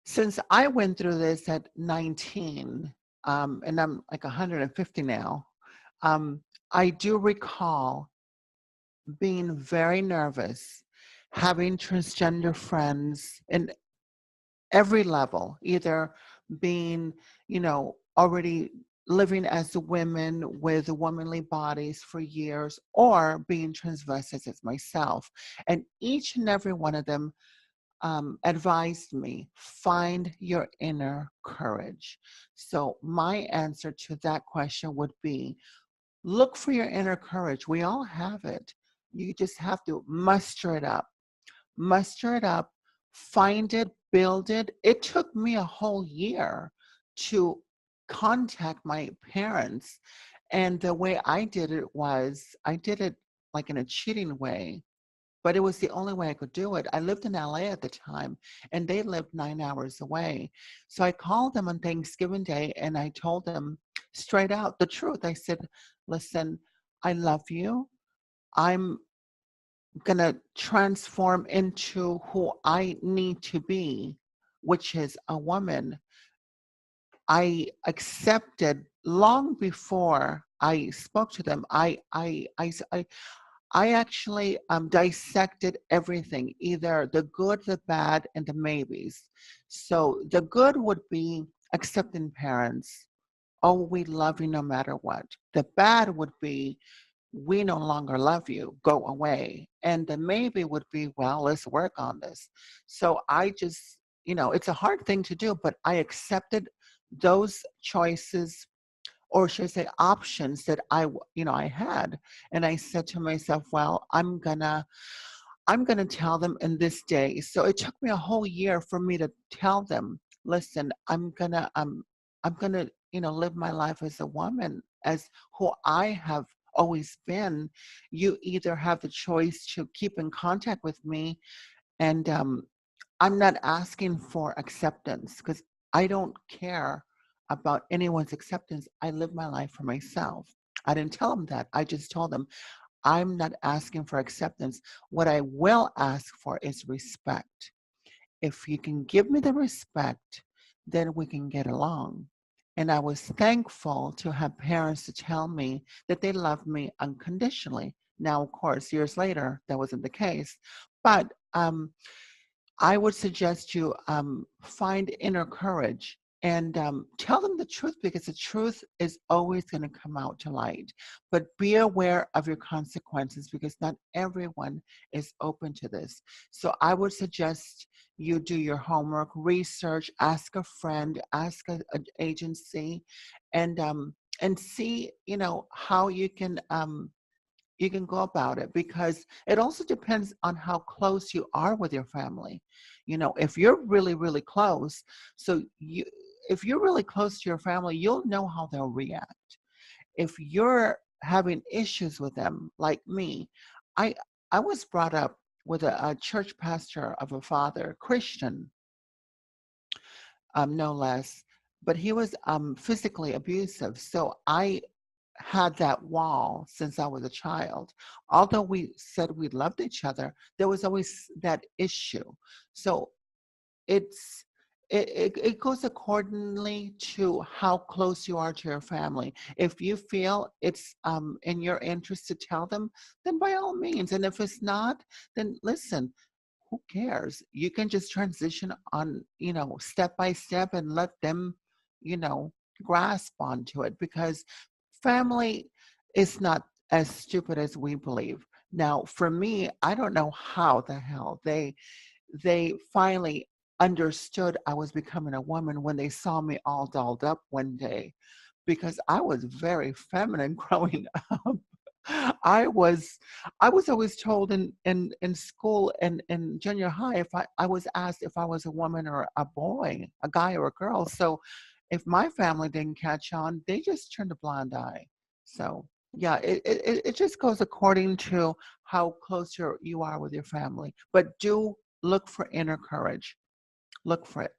since I went through this at 19, and I'm like 150 now, I do recall being very nervous, having transgender friends in every level, either being, already living as women with womanly bodies for years, or being transvestites as myself. And each and every one of them advised me, find your inner courage. So my answer to that question would be, look for your inner courage. We all have it. You just have to muster it up, find it, build it. It took me a whole year to contact my parents. And the way I did it was, I did it like in a cheating way, but it was the only way I could do it. I lived in LA at the time, and they lived 9 hours away. So I called them on Thanksgiving Day, and I told them straight out the truth. I said, listen, I love you. I'm going to transform into who I need to be, which is a woman. I accepted long before I spoke to them. I actually dissected everything, either the good, the bad, and the maybes. So the good would be accepting parents. Oh, we love you no matter what. The bad would be, we no longer love you, go away. And the maybe would be, well, let's work on this. So I just, it's a hard thing to do, but I accepted those choices, or should I say options, that I had. And I said to myself, well, I'm gonna tell them in this day. So it took me a whole year for me to tell them, listen, I'm gonna live my life as a woman, as who I have always been. You either have the choice to keep in contact with me, and I'm not asking for acceptance, because I don't care about anyone's acceptance. I live my life for myself. I didn't tell them that. I just told them, I'm not asking for acceptance. What I will ask for is respect. If you can give me the respect, then we can get along. And I was thankful to have parents to tell me that they loved me unconditionally. Now, of course, years later, that wasn't the case. But I would suggest you find inner courage and tell them the truth, because the truth is always going to come out to light. But be aware of your consequences, because not everyone is open to this. So I would suggest you do your homework, research, ask a friend, ask an agency, and see, how you can go about it, because it also depends on how close you are with your family. If you're really, really close, if you're really close to your family, you'll know how they'll react. If you're having issues with them, like me, I I was brought up with a church pastor of a father, Christian, no less, but he was physically abusive. So I had that wall since I was a child. Although we said we loved each other, there was always that issue. So it's it goes accordingly to how close you are to your family. If you feel it's in your interest to tell them, then by all means. And if it's not, then listen, who cares? You can just transition on, step by step, and let them, you know, grasp onto it, because family is not as stupid as we believe. Now, for me, I don't know how the hell they finally understood I was becoming a woman when they saw me all dolled up one day, because I was very feminine growing up. I was I was always told in school and in junior high, if I was asked if I was a woman or a boy, a guy or a girl. So if my family didn't catch on, they just turned a blind eye. So yeah, it just goes according to how close you are with your family. But do look for inner courage. Look for it.